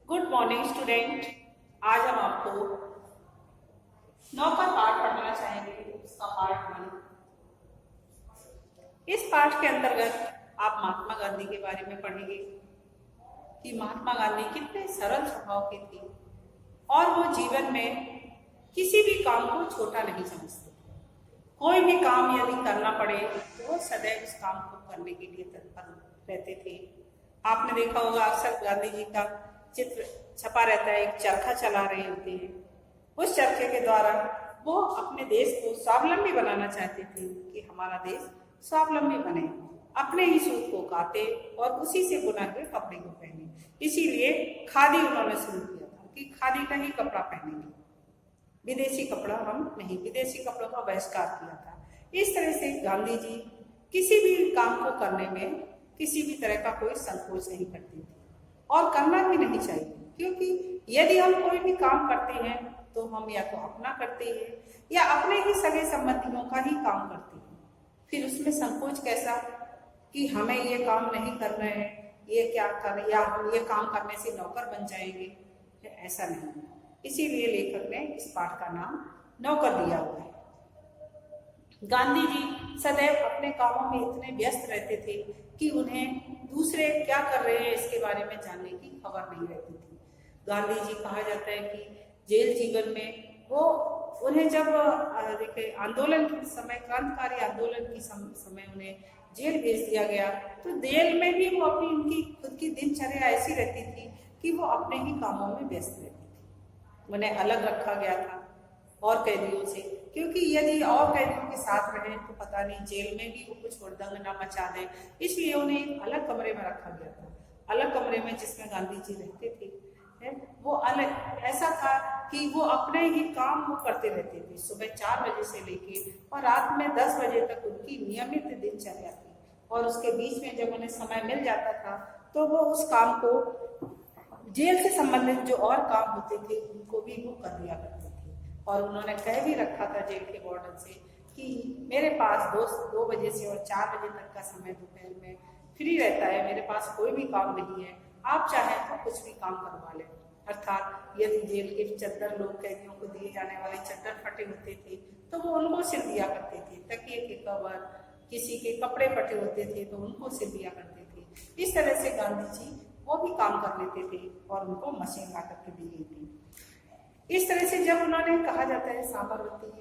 Good morning student. आज हम आपको नौकर पाठ पढ़ना चाहेंगे। इसका पार्ट 1। इस पाठ के अंतर्गत आप महात्मा गांधी के बारे में पढ़ेंगे कि महात्मा गांधी कितने सरल स्वभाव के थे और वो जीवन में किसी भी काम को छोटा नहीं समझते। कोई भी काम यदि करना पड़े तो वो सदैव उस काम को करने के लिए तत्पर रहते थे। आपने देखा होगा अक्सर गांधी जी का चित्र छपा रहता है, एक चरखा चला रहे होते हैं। उस चरखे के द्वारा वो अपने देश को स्वावलंबी बनाना चाहते थे कि हमारा देश स्वावलंबी बने, अपने ही सूत को काटे और उसी से बुना हुए कपड़े को पहने। इसीलिए खादी उन्होंने शुरू किया था कि खादी का ही कपड़ा पहनेंगे, विदेशी कपड़ा हम नहीं, विदेशी कपड़ों का बहिष्कार किया था। इस तरह से गांधी जी किसी भी काम को करने में किसी भी तरह का कोई संकोच नहीं करते थे और करना भी नहीं चाहिए, क्योंकि यदि हम कोई भी काम करते हैं तो हम या तो अपना करते हैं या अपने ही सगे संबंधियों का ही काम करते हैं। फिर उसमें संकोच कैसा कि हमें ये काम नहीं करना है, ये क्या कर, या हम ये काम करने से नौकर बन जाएंगे, ऐसा नहीं। इसीलिए लेखक ने इस पाठ का नाम नौकर दिया हुआ है। गांधी जी सदैव अपने कामों में इतने व्यस्त रहते थे कि उन्हें दूसरे क्या कर रहे हैं इसके बारे में जानने की खबर नहीं रहती थी। गांधी जी कहा जाता है कि जेल जीवन में वो उन्हें जब देखिए आंदोलन के समय, क्रांतिकारी आंदोलन के समय उन्हें जेल भेज दिया गया तो जेल में भी वो अपनी उनकी खुद की दिनचर्या ऐसी रहती थी कि वो अपने ही कामों में व्यस्त रहती थी। उन्हें अलग रखा गया था और कैदियों से, क्योंकि यदि और कैदियों के साथ रहे तो पता नहीं जेल में भी वो कुछ हुड़दंग ना मचा दें, इसलिए उन्हें अलग कमरे में रखा गया था। अलग कमरे में जिसमें गांधी जी रहते थे वो अलग ऐसा था कि वो अपने ही काम वो करते रहते थे। सुबह 4 बजे से लेके और रात में 10 बजे तक उनकी नियमित दिनचर्या थी और उसके बीच में जब उन्हें समय मिल जाता था तो वो उस काम को, जेल से संबंधित जो और काम होते थे उनको भी वो कर दिया करते थे। और उन्होंने कह भी रखा था जेल के वार्डन से कि मेरे पास 2 बजे से और 4 बजे तक का समय दोपहर में फ्री रहता है, मेरे पास कोई भी काम नहीं है, आप चाहें तो कुछ भी काम करवा लें। अर्थात यदि जेल के चद्दर लोग कैदियों को दिए जाने वाले चद्दर फटे होते थे तो वो उनको सिल दिया करते थे। तकिए के कवर, किसी के कपड़े फटे होते थे तो उनको सिल दिया करते थे। इस तरह से गांधी जी वो भी काम कर लेते थे और उनको मशीन ला करके दी गई थी। इस तरह से जब उन्होंने, कहा जाता है साबरमती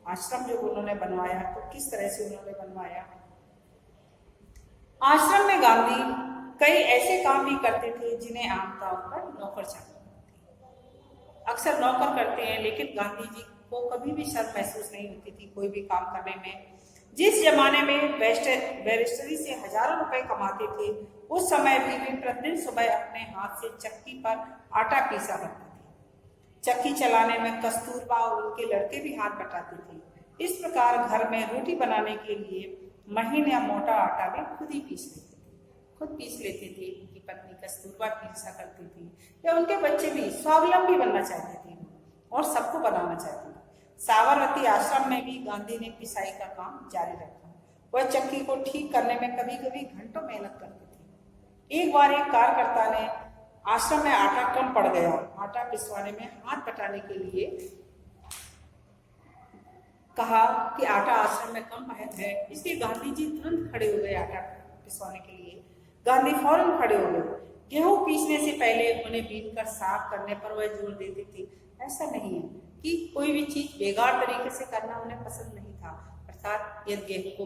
आश्रम जब उन्होंने बनवाया तो किस तरह से उन्होंने बनवाया। आश्रम में गांधी कई ऐसे काम भी करते थे जिन्हें आमतौर पर नौकर चाकर करते हैं। अक्सर नौकर करते हैं, लेकिन गांधी जी को कभी भी शर्म महसूस नहीं होती थी कोई भी काम करने में। जिस जमाने में बैरिस्टरी से हजारों रुपए कमाते थे उस समय भी वे प्रतिदिन सुबह अपने हाथ से चक्की पर आटा पीसा करते थे। चक्की चलाने में कस्तूरबा और उनके लड़के भी हाथ बटाते थे। इस प्रकार घर में रोटी बनाने के लिए महीन या मोटा आटा भी खुद ही पीस लेते थे। उनकी पत्नी कस्तूरबा पीसा करती थी या उनके बच्चे भी स्वावलंबी बनना चाहते थे और सबको बनाना चाहते थे। साबरमती आश्रम में भी गांधी ने पिसाई का काम जारी रखा। वह चक्की को ठीक करने में कभी कभी घंटों मेहनत करते थे। एक बार एक कार्यकर्ता ने आश्रम में आटा कम पड़ गया, आटा पिसवाने में हाथ बटाने के लिए कहा कि आटा आश्रम में कम है, इसलिए गांधी जी तुरंत खड़े हो गए आटा पिसवाने के लिए। गांधी फौरन खड़े हो गए। गेहूं पीसने से पहले उन्हें बीनकर साफ करने पर वह जोर देते थे। ऐसा नहीं है कि कोई भी चीज बेकार तरीके से करना उन्हें पसंद नहीं था। अर्थात यदि गेहूं को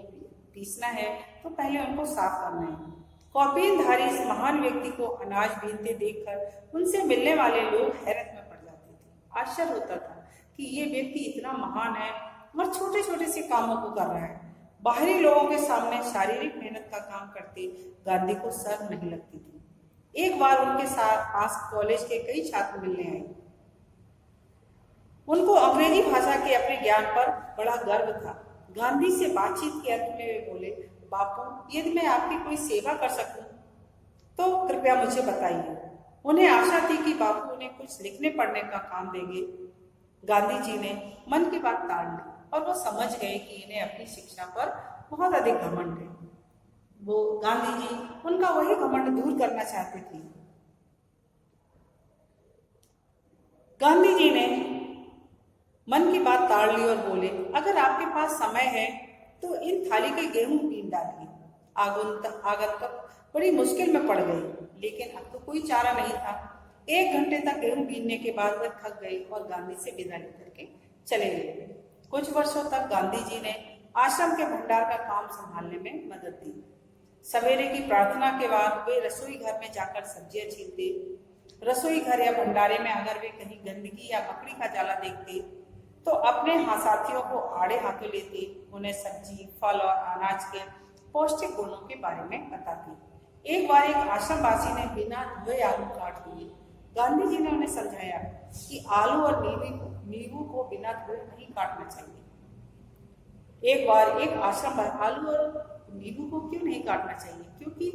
पीसना है तो पहले उनको साफ करना है। कौपीनधारी इस महान व्यक्ति को अनाज बीनते देखकर उनसे मिलने वाले लोग हैरत में पड़ जाते थे। आश्चर्य होता था कि ये व्यक्ति इतना महान है और छोटे छोटे से कामों को कर रहा है। बाहरी लोगों के सामने शारीरिक मेहनत का काम करते गांधी को शर्म नहीं लगती थी। एक बार उनके साथ पास कॉलेज के कई छात्र मिलने आए। उनको अंग्रेजी भाषा के अपने ज्ञान पर बड़ा गर्व था। गांधी से बातचीत के अंत में वे बोले, बापू यदि मैं आपकी कोई सेवा कर सकूं तो कृपया मुझे बताइए। उन्हें आशा थी कि बापू उन्हें कुछ लिखने पढ़ने का काम देंगे। गांधी जी ने मन की बात टाल ली और वो समझ गए कि इन्हें अपनी शिक्षा पर बहुत अधिक घमंड है। वो गांधी जी उनका वही घमंड दूर करना चाहते थे। गांधी जी ने मन की बात ताड़ ली और बोले, अगर आपके पास समय है तो इन थाली के गेहूं बीन डालिए। आगंतुक बड़ी मुश्किल में पड़ गई, लेकिन अब तो कोई चारा नहीं था। 1 घंटे तक गेहूं बीनने के बाद वह थक गई और गांधी से विदा लेकर के चले गए। कुछ वर्षों तक गांधी जी ने आश्रम के भंडार का काम संभालने में मदद दी। सवेरे की प्रार्थना के बाद वे रसोई घर में जाकर सब्जियां छीलते। रसोई घर या भंडारे में अगर वे कहीं गंदगी या मकड़ी का जाला देखते तो अपने साथियों को आड़े हाथों लेते, उन्हें सब्जी, फल और अनाज के पौष्टिक गुणों के बारे में बताते। एक बार एक आश्रमवासी ने बिना धोए आलू काट दिए। गांधी जी ने उन्हें समझाया कि आलू और नींबू को बिना धोए नहीं काटना चाहिए। एक बार एक आश्रम आलू और नींबू को क्यों नहीं काटना चाहिए? क्योंकि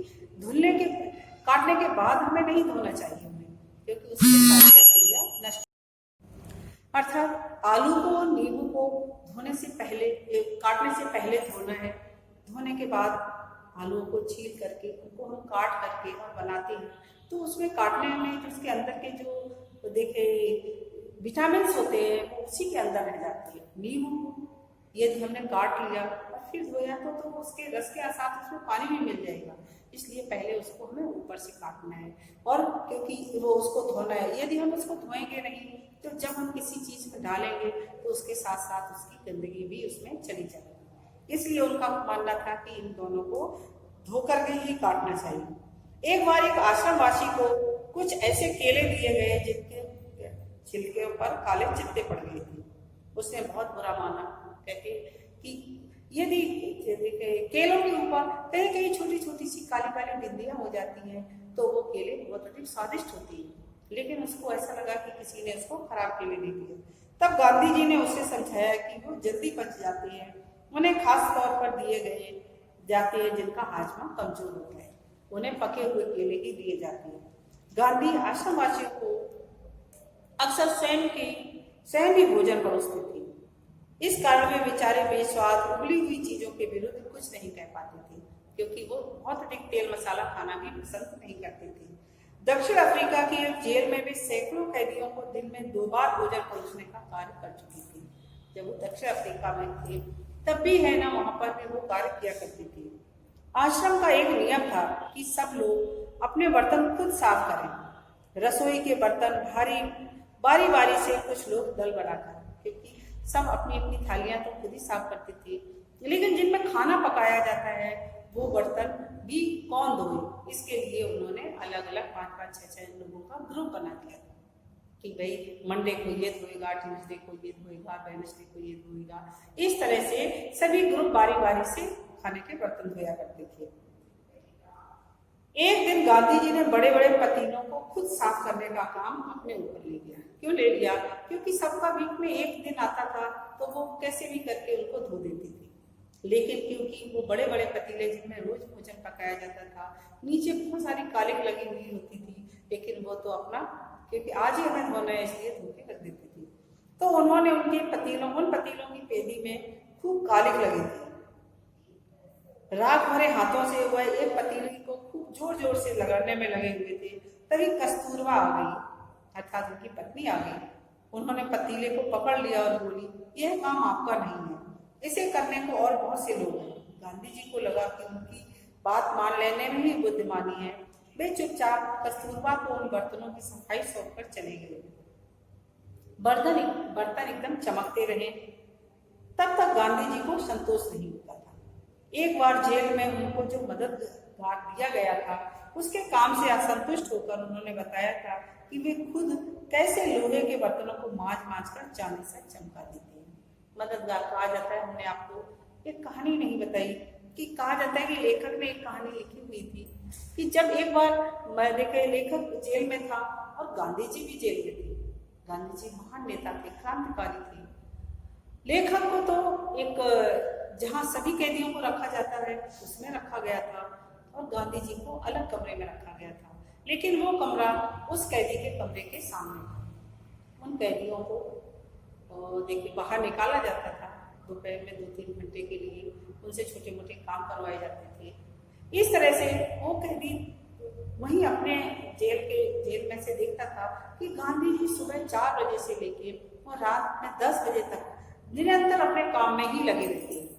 काटने के बाद हमें नहीं धोना चाहिए उन्हें, क्योंकि उसके साथ बैक्टीरिया नष्ट। अर्थात आलू को और नींबू को काटने से पहले धोना है। धोने के बाद आलूओं को छील करके उनको हम काट करके और बनाते हैं, तो उसमें काटने में उसके अंदर के जो देखे विटामिन होते हैं वो उसी के अंदर रह जाते हैं। नींबू यदि हमने काट लिया और फिर धोया तो उसके रस के साथ उसमें पानी भी मिल जाएगा, इसलिए पहले उसको हमें ऊपर से काटना है और क्योंकि वो उसको धोना है। यदि हम उसको धोएंगे नहीं तो जब हम किसी चीज में डालेंगे तो उसके साथ साथ उसकी गंदगी भी उसमें चली जाएगी। इसलिए उनका मानना था कि इन दोनों को धोकर के ही काटना चाहिए। एक बार एक आश्रमवासी को कुछ ऐसे केले दिए गए जिनके छिलके पर काले चित्ते पड़ गए थे। उसने बहुत बुरा माना, कहते कि यदि केलों के ऊपर कहीं कहीं छोटी छोटी सी काली काली बिंदियां हो जाती हैं तो वो केले बहुत अधिक स्वादिष्ट होती है, लेकिन उसको ऐसा लगा कि किसी ने उसको खराब केले दे दिए। तब गांधी जी ने उसे समझाया कि वो जल्दी पच जाते हैं, उन्हें खास तौर पर दिए गए जाते हैं जिनका हाजमा कमजोर होता है, उन्हें पके हुए केले ही दिए जाते हैं। गांधी आश्रमवासियों को अक्सर स्वयं भी भोजन परोसते थे। इस कारण वे बेचारे बेस्वाद उबली हुई चीजों के विरुद्ध कुछ नहीं कह पाते थे, क्योंकि वो बहुत अधिक तेल मसाला खाना भी पसंद नहीं करते थे। दक्षिण अफ्रीका की एक जेल में भी सैकड़ों कैदियों को दिन में 2 बार भोजन परोसने का कार्य कर चुकी थी। जब वो दक्षिण अफ्रीका में थे तब भी है ना वहां पर भी वो कार्य किया करती थी। आश्रम का एक नियम था कि सब लोग अपने बर्तन खुद साफ करें। रसोई के बर्तन बारी बारी से कुछ लोग दल बनाकर, क्योंकि सब अपनी अपनी थालियां तो खुद ही साफ करते थे, लेकिन जिनमें खाना पकाया जाता है वो बर्तन भी कौन धोए, इसके लिए उन्होंने अलग अलग 5-5, 6-6 लोगों का ग्रुप बना दिया था कि भाई मंडे को ये धोएगा, ट्यूसडे को ये धोएगा, वेडनेसडे को ये धोएगा। इस तरह से सभी ग्रुप बारी बारी से खाने के बर्तन धोया करते थे। एक दिन गांधी जी ने बड़े बड़े पतीलों को खुद साफ करने का काम अपने ऊपर ले लिया। क्यों ले लिया? क्योंकि सबका वीक में एक दिन आता था तो वो कैसे भी करके उनको धो देती थी, लेकिन क्योंकि वो बड़े बड़े पतीले जिनमें रोज भोजन पकाया जाता था, नीचे बहुत सारी कालिक लगी हुई होती थी, लेकिन वो तो अपना क्योंकि आज ही हमें धोना है इसलिए धो के रख देती थी। तो उन्होंने उन पतीलों की पेदी में खूब कालिक लगी थी। राख भरे हाथों से वह एक पतीली को खूब जोर जोर से लगाने में लगे हुए थे। तभी कस्तूरबा आ गई, अर्थात उनकी पत्नी आ गई। उन्होंने पतीले को पकड़ लिया और बोली, यह काम आपका नहीं है, इसे करने को और बहुत से लोग हैं। गांधी जी को लगा कि उनकी बात मान लेने में ही बुद्धिमानी है। वे चुपचाप कस्तूरबा को उन बर्तनों की सफाई सौंपकर चले गए। बर्तन एकदम चमकते रहे। तब तक गांधी जी को संतोष नहीं होता था। एक बार जेल में उनको जो मददगार दिया गया था उसके काम से असंतुष्ट होकर उन्होंने बताया था कि वे खुद कैसे लोहे के बर्तनों को मांज कर चांदी से चमका देते हैं। मददगार कहा जाता है, हमने आपको एक कहानी नहीं बताई कि कहा जाता है कि लेखक ने एक कहानी लिखी हुई थी कि जब एक बार लेखक जेल में था और गांधी जी भी जेल में थे। गांधी जी महान नेता थे, क्रांतिकारी थे। लेखक को तो एक जहाँ सभी कैदियों को रखा जाता है उसमें रखा गया था और गांधी जी को अलग कमरे में रखा गया था, लेकिन वो कमरा उस कैदी के कमरे के सामने था। उन कैदियों को देखिए बाहर निकाला जाता था दोपहर में 2-3 घंटे के लिए, उनसे छोटे मोटे काम करवाए जाते थे। इस तरह से वो कैदी वहीं अपने जेल में से देखता था था कि गांधी जी सुबह 4 बजे से लेके और रात में 10 बजे तक निरंतर अपने काम में ही लगे रहते हैं।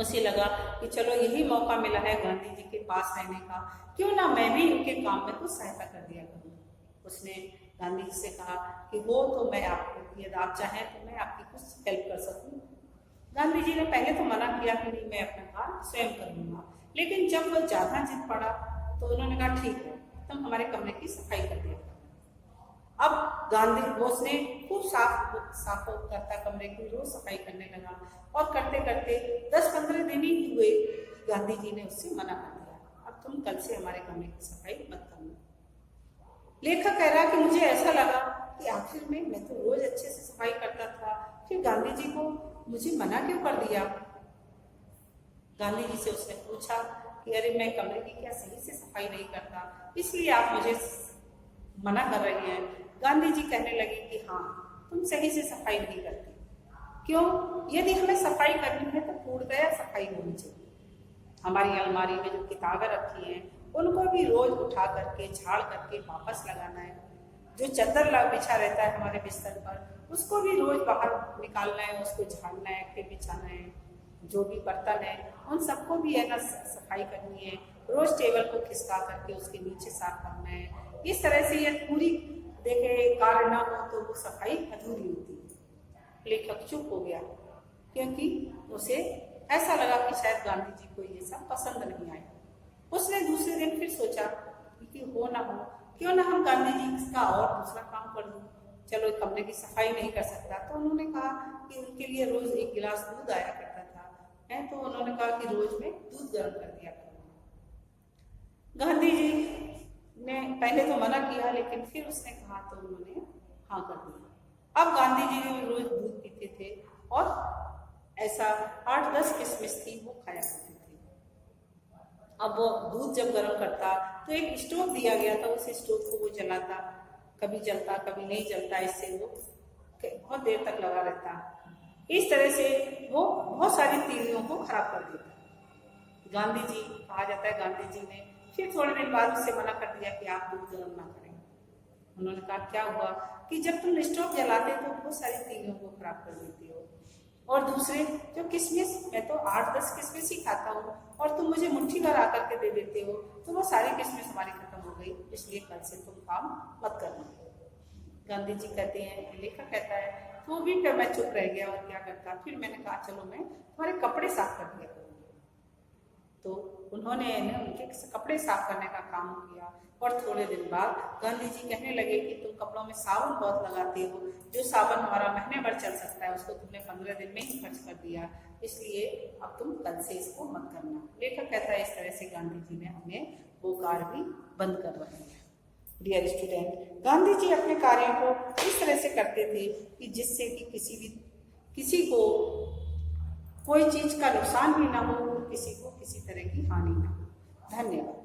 उसे लगा कि चलो यही मौका मिला है गांधी जी के पास रहने का, क्यों ना मैं भी उनके काम में कुछ सहायता कर दिया करूँ। उसने गांधी जी से कहा कि वो तो मैं आपको, यदि आप चाहें तो मैं आपकी कुछ हेल्प कर सकूँ। गांधी जी ने पहले तो मना किया कि नहीं, मैं अपना काम स्वयं कर लूँगा, लेकिन जब वो ज़्यादा जिद पड़ा तो उन्होंने कहा ठीक है, तुम हमारे कमरे की सफाई कर दिया। अब गांधी बोस ने खूब साफ साफ करता कमरे की, रोज सफाई करने लगा और करते करते 10-15 दिन ही हुए, गांधी जी ने उससे मना कर दिया, अब तुम कल से हमारे कमरे की सफाई मत करना। लेखक कह रहा कि मुझे ऐसा लगा कि आखिर में मैं तो रोज अच्छे से सफाई करता था, फिर गांधी जी को मुझे मना क्यों कर दिया। गांधी जी से उसने पूछा कि अरे मैं कमरे की क्या सही से सफाई नहीं करता, इसलिए आप मुझे मना कर रही हैं। गांधी जी कहने लगे कि हाँ, तुम सही से सफाई नहीं करती। क्यों? यदि हमें सफाई करनी है तो पूर्णतया सफाई होनी चाहिए। हमारी अलमारी में जो किताबें रखी हैं उनको भी रोज उठा करके झाड़ करके वापस लगाना है। जो चादर बिछा रहता है हमारे बिस्तर पर उसको भी रोज बाहर निकालना है, उसको झाड़ना है, फिर बिछाना है। जो भी बर्तन है उन सबको भी है ना सफाई करनी है, रोज टेबल को खिसका करके उसके नीचे साफ करना है। इस तरह से ये पूरी देखे कार्य न हो तो वो सफाई अधूरी होती है। लेखक चुप हो गया क्योंकि उसे ऐसा लगा कि शायद गांधी जी को ये सब पसंद नहीं आया। उसने दूसरे दिन फिर सोचा कि हो ना हो, क्यों ना हम गांधी जी का और दूसरा काम कर दूं। चलो कमरे की सफाई नहीं कर सकता तो उन्होंने कहा कि उनके लिए रोज 1 गिलास दूध आया करता था, है तो उन्होंने कहा कि रोज में दूध गर्म कर दिया करूँगा। गांधी जी ने पहले तो मना किया, लेकिन फिर उसने कहा तो उन्होंने हाँ कर दिया। अब गांधी जी ने रोज दूध पीते थे और ऐसा 8-10 किशमिश थी वो खाया करते थे। अब वो दूध जब गर्म करता तो एक स्टोव दिया गया था, उस स्टोव को वो जलाता, कभी जलता कभी नहीं जलता, इससे वो बहुत देर तक लगा रहता। इस तरह से वो बहुत सारी तीलियों को खराब कर देता। गांधी जी कहा जाता है गांधी जी ने फिर थोड़े दिन बाद उससे मना कर दिया कि आप दूध गर्म ना करें। उन्होंने कहा क्या हुआ कि जब तुम स्टोव जलाते तो बहुत सारी तीलियों को खराब कर देती हो, और दूसरे जो किशमिश, मैं तो 8-10 किशमिश ही खाता हूँ और तुम मुझे मुट्ठी भर आकर के दे देते हो, तो वो सारी किशमिश हमारी खत्म हो गई, इसलिए कल से तुम काम मत करना। गांधी जी कहते हैं, लेखक कहता है तो भी फिर मैं चुप रह गया और क्या करता, फिर मैंने कहा चलो मैं तुम्हारे कपड़े साफ कर दिया करूँगी। तो उन्होंने उनके कपड़े साफ करने का काम किया और थोड़े दिन बाद गांधी जी कहने लगे कि तुम कपड़ों में साबुन बहुत लगाते हो, जो साबुन हमारा महीने भर चल सकता है उसको तुमने 15 दिन में ही खर्च कर दिया, इसलिए अब तुम कल से इसको मत करना। लेखक कहता है इस तरह से गांधी जी ने हमें वो कार्य भी बंद कर रहे हैं। डियर स्टूडेंट, गांधी जी अपने कार्यों को इस तरह से करते थे कि जिससे कि किसी को कोई चीज का नुकसान भी ना हो, किसी को किसी तरह की हानि ना हो। धन्यवाद।